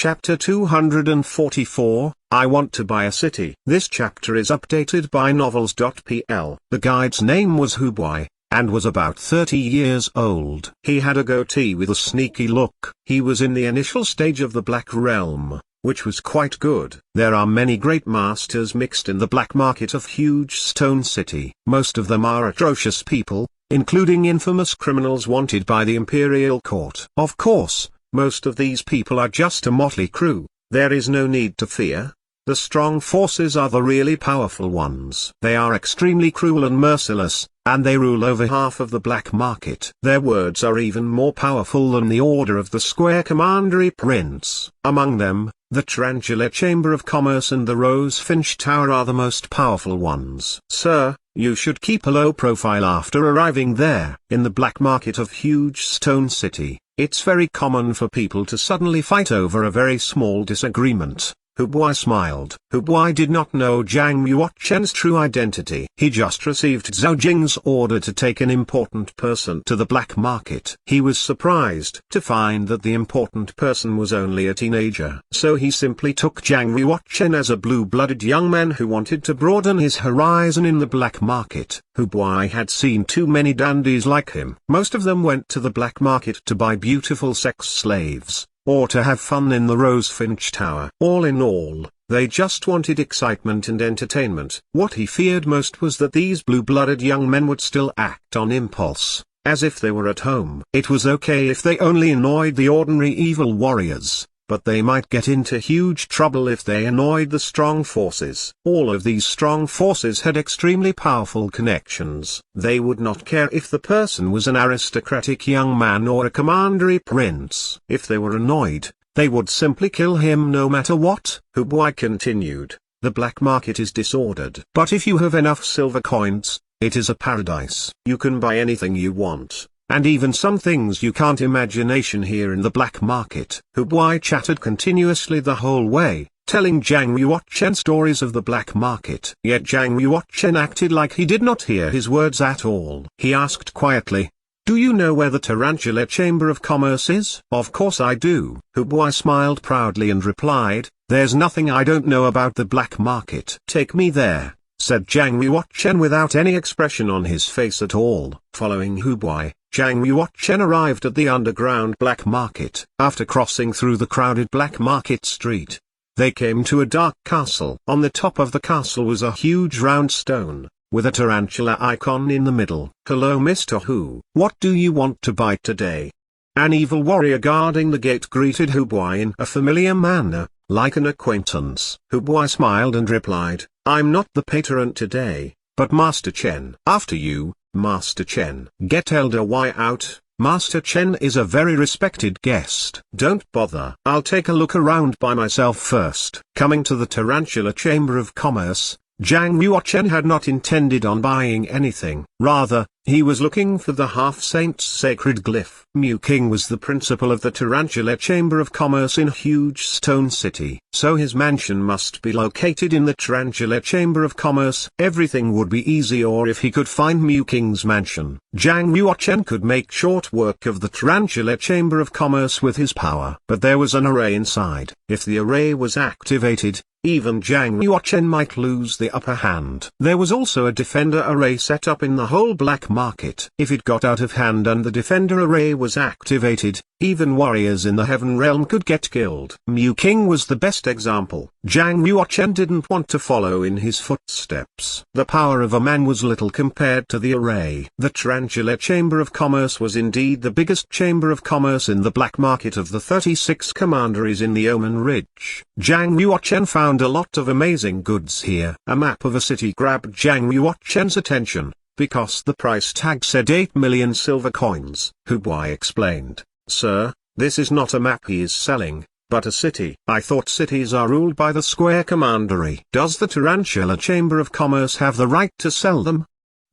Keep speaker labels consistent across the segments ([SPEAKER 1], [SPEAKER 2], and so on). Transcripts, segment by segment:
[SPEAKER 1] Chapter 244, I Want to Buy a City. This chapter is updated by Novels.pl. The guide's name was Hubuai, and was about 30 years old. He had a goatee with a sneaky look. He was in the initial stage of the Black Realm, which was quite good. There are many great masters mixed in the black market of Huge Stone City. Most of them are atrocious people, including infamous criminals wanted by the Imperial Court. Of course, most of these people are just a motley crew. There is no need to fear. The strong forces are the really powerful ones. They are extremely cruel and merciless, and they rule over half of the black market. Their words are even more powerful than the order of the Square Commandery Prince. Among them, the Tarantula Chamber of Commerce and the Rosefinch Tower are the most powerful ones. Sir, you should keep a low profile after arriving there. In the black market of Huge Stone City, it's very common for people to suddenly fight over a very small disagreement. Hubuai smiled. Hubuai did not know Zhang Yuochen's true identity. He just received Zhao Jing's order to take an important person to the black market. He was surprised to find that the important person was only a teenager. So he simply took Zhang Yuochen as a blue-blooded young man who wanted to broaden his horizon in the black market. Hubuai had seen too many dandies like him. Most of them went to the black market to buy beautiful sex slaves, or to have fun in the Rosefinch Tower. All in all, they just wanted excitement and entertainment. What he feared most was that these blue-blooded young men would still act on impulse, as if they were at home. It was okay if they only annoyed the ordinary evil warriors, but they might get into huge trouble if they annoyed the strong forces. All of these strong forces had extremely powerful connections. They would not care if the person was an aristocratic young man or a commandery prince. If they were annoyed, they would simply kill him no matter what. Hubuai continued, the black market is disordered. But if you have enough silver coins, it is a paradise. You can buy anything you want, and even some things you can't imagine here in the black market. Hubuai chattered continuously the whole way, telling Zhang Yuochen stories of the black market. Yet Zhang Yuochen acted like he did not hear his words at all. He asked quietly, "Do you know where the Tarantula Chamber of Commerce is?" "Of course I do." Hubuai smiled proudly and replied, "There's nothing I don't know about the black market." "Take me there," said Zhang Yuochen without any expression on his face at all. Following Hubuai, Zhang Yuochen arrived at the underground black market. After crossing through the crowded black market street, they came to a dark castle. On the top of the castle was a huge round stone, with a tarantula icon in the middle. "Hello Mr. Hu. What do you want to buy today?" An evil warrior guarding the gate greeted Hubuai in a familiar manner, like an acquaintance. Hubuai smiled and replied, "I'm not the patron today, but Master Chen." "After you, Master Chen." "Get Elder Y out, Master Chen is a very respected guest." "Don't bother. I'll take a look around by myself first." Coming to the Tarantula Chamber of Commerce, Zhang Yuochen had not intended on buying anything. Rather, he was looking for the half-saint's sacred glyph. Mu King was the principal of the Tarantula Chamber of Commerce in Huge Stone City. So his mansion must be located in the Tarantula Chamber of Commerce. Everything would be easy or if he could find Mu King's mansion. Zhang Yuochen could make short work of the Tarantula Chamber of Commerce with his power. But there was an array inside. If the array was activated, even Zhang Yuochen might lose the upper hand. There was also a defender array set up in the whole black market. If it got out of hand and the defender array was activated, even warriors in the heaven realm could get killed. Mu King was the best example. Zhang Yuochen didn't want to follow in his footsteps. The power of a man was little compared to the array. The Tarantula Chamber of Commerce was indeed the biggest chamber of commerce in the black market of the 36 commanderies in the Omen Ridge. Zhang Yuochen found a lot of amazing goods here. A map of a city grabbed Zhang Yuochen's attention, because the price tag said 8 million silver coins. Hubuai explained, "Sir, this is not a map he is selling, but a city." "I thought cities are ruled by the Square Commandery." "Does the Tarantula Chamber of Commerce have the right to sell them?"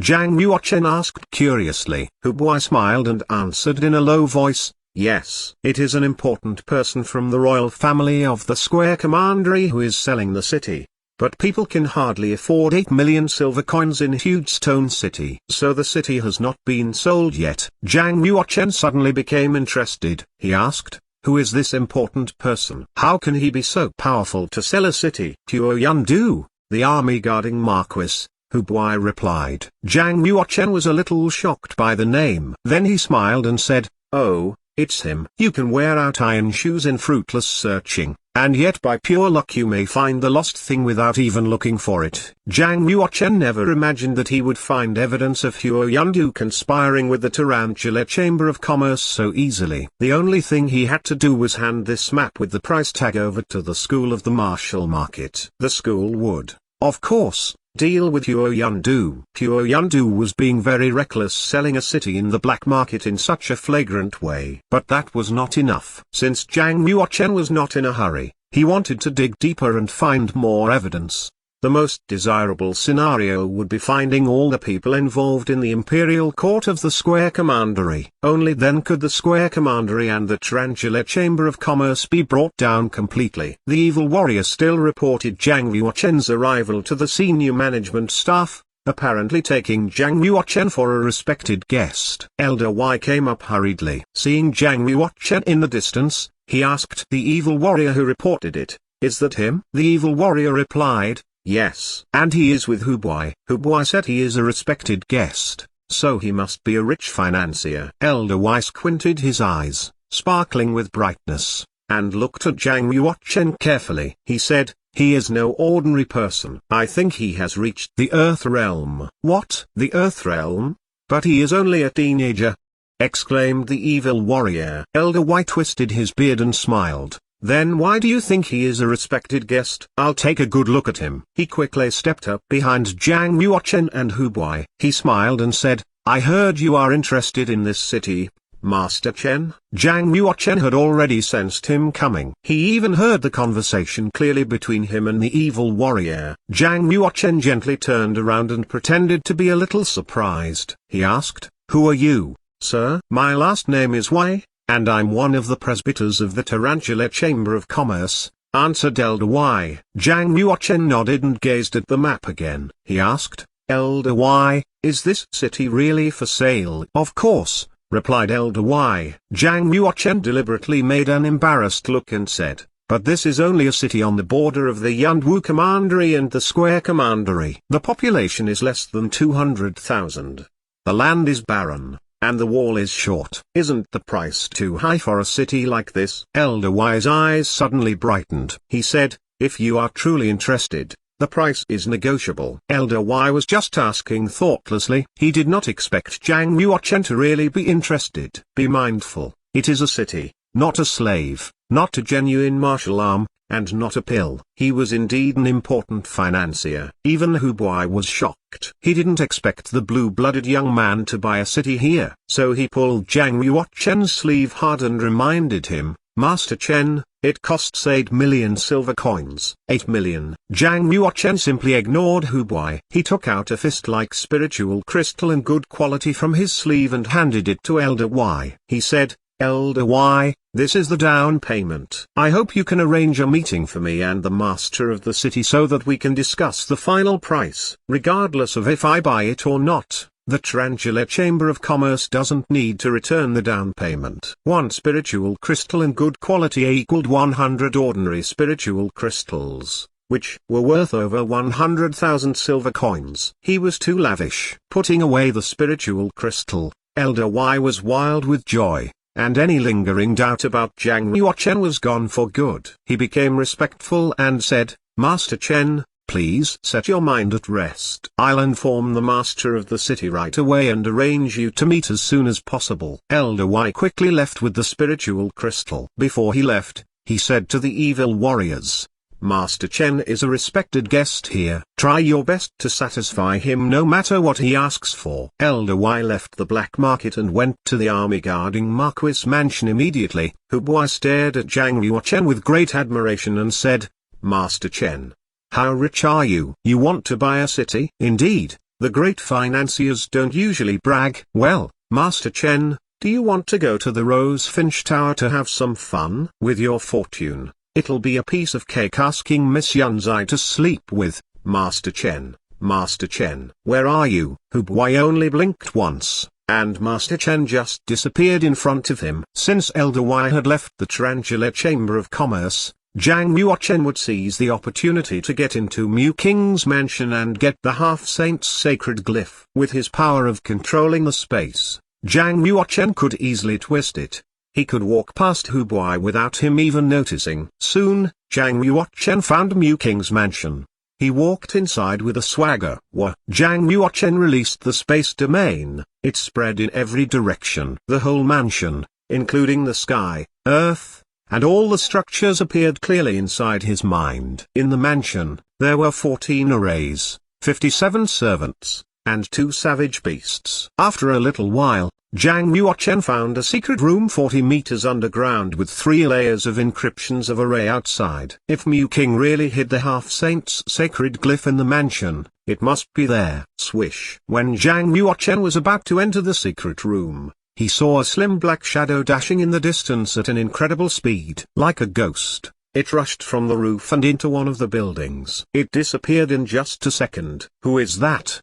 [SPEAKER 1] Zhang Yuochen asked curiously. Hubuai smiled and answered in a low voice, "Yes." "It is an important person from the royal family of the Square Commandery who is selling the city. But people can hardly afford 8 million silver coins in Huge Stone City. So the city has not been sold yet." Zhang Yuochen suddenly became interested. He asked, who is this important person? How can he be so powerful to sell a city? Tuo Yundu, the army guarding Marquis, Hubai replied. Zhang Yuochen was a little shocked by the name. Then he smiled and said, "Oh, it's him. You can wear out iron shoes in fruitless searching, and yet by pure luck you may find the lost thing without even looking for it." Zhang Yuochen never imagined that he would find evidence of Huo Yundu conspiring with the Tarantula Chamber of Commerce so easily. The only thing he had to do was hand this map with the price tag over to the school of the Martial Market. The school would, of course, deal with Huo Yundu. Huo Yundu was being very reckless, selling a city in the black market in such a flagrant way. But that was not enough. Since Zhang Yuochen was not in a hurry, he wanted to dig deeper and find more evidence. The most desirable scenario would be finding all the people involved in the Imperial Court of the Square Commandery. Only then could the Square Commandery and the Tarantula Chamber of Commerce be brought down completely. The evil warrior still reported Zhang Yuochen's arrival to the senior management staff, apparently taking Zhang Yuochen for a respected guest. Elder Y came up hurriedly. Seeing Zhang Yuochen in the distance, he asked the evil warrior who reported it, "Is that him?" The evil warrior replied, "Yes." "And he is with Hubai." Hubai said he is a respected guest, so he must be a rich financier. Elder Y squinted his eyes, sparkling with brightness, and looked at Zhang Yuochen carefully. He said, "He is no ordinary person. I think he has reached the Earth Realm." "What? The Earth Realm? But he is only a teenager!" exclaimed the evil warrior. Elder Y twisted his beard and smiled. "Then why do you think he is a respected guest? I'll take a good look at him." He quickly stepped up behind Zhang Yuochen and Hubai. He smiled and said, "I heard you are interested in this city, Master Chen." Zhang Yuochen had already sensed him coming. He even heard the conversation clearly between him and the evil warrior. Zhang Yuochen gently turned around and pretended to be a little surprised. He asked, "Who are you, sir?" "My last name is Y, and I'm one of the presbyters of the Tarantula Chamber of Commerce," answered Elder Y. Zhang Yuochen nodded and gazed at the map again. He asked, "Elder Y, is this city really for sale?" "Of course," replied Elder Y. Zhang Yuochen deliberately made an embarrassed look and said, "But this is only a city on the border of the Yundu Commandery and the Square Commandery. The population is less than 200,000. The land is barren, and the wall is short. Isn't the price too high for a city like this?" Elder Y's eyes suddenly brightened. He said, "If you are truly interested, the price is negotiable." Elder Y was just asking thoughtlessly. He did not expect Zhang Yuochen to really be interested. Be mindful, it is a city, not a slave, not a genuine martial arm, and not a pill. He was indeed an important financier. Even Hubai was shocked. He didn't expect the blue-blooded young man to buy a city here. So he pulled Zhang Yuochen's sleeve hard and reminded him, "Master Chen, it costs 8 million silver coins." 8 million. Zhang Yuochen simply ignored Hubai. He took out a fist-like spiritual crystal in good quality from his sleeve and handed it to Elder Y. He said, "Elder Y, this is the down payment. I hope you can arrange a meeting for me and the master of the city so that we can discuss the final price. Regardless of if I buy it or not, the Tarantula Chamber of Commerce doesn't need to return the down payment." One spiritual crystal in good quality equaled 100 ordinary spiritual crystals, which were worth over 100,000 silver coins. He was too lavish. Putting away the spiritual crystal, Elder Y was wild with joy, and any lingering doubt about Zhang Yuochen was gone for good. He became respectful and said, "Master Chen, please set your mind at rest. I'll inform the master of the city right away and arrange you to meet as soon as possible." Elder Y quickly left with the spiritual crystal. Before he left, he said to the evil warriors, "Master Chen is a respected guest here. Try your best to satisfy him no matter what he asks for." Elder Y left the black market and went to the army guarding Marquis mansion immediately. Hubai stared at Zhang Yuochen with great admiration and said, "Master Chen, how rich are you? You want to buy a city?" Indeed, the great financiers don't usually brag. "Well, Master Chen, do you want to go to the Rose Finch Tower to have some fun? With your fortune, it'll be a piece of cake asking Miss Yunzai to sleep with." "Master Chen, Master Chen, where are you?" Hubai only blinked once, and Master Chen just disappeared in front of him. Since Elder Y had left the Tarantula Chamber of Commerce, Zhang Yuochen would seize the opportunity to get into Mu King's mansion and get the half-saint's sacred glyph. With his power of controlling the space, Zhang Yuochen could easily twist it. He could walk past Hu Buai without him even noticing. Soon, Zhang Yuochen found Mu King's mansion. He walked inside with a swagger. Zhang Yuochen released the space domain. It spread in every direction. The whole mansion, including the sky, earth, and all the structures appeared clearly inside his mind. In the mansion, there were 14 arrays, 57 servants, and 2 savage beasts. After a little while, Zhang Yuochen found a secret room 40 meters underground with 3 layers of encryptions of array outside. If Mu King really hid the half-saint's sacred glyph in the mansion, it must be there. Swish. When Zhang Yuochen was about to enter the secret room, he saw a slim black shadow dashing in the distance at an incredible speed. Like a ghost, it rushed from the roof and into one of the buildings. It disappeared in just a second. Who is that?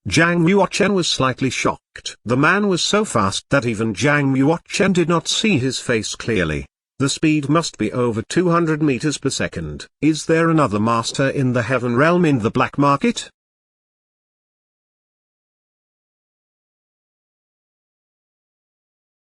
[SPEAKER 1] Zhang Yuochen was slightly shocked. The man was so fast that even Zhang Yuochen did not see his face clearly. The speed must be over 200 meters per second. Is there another master in the heaven realm in the black market?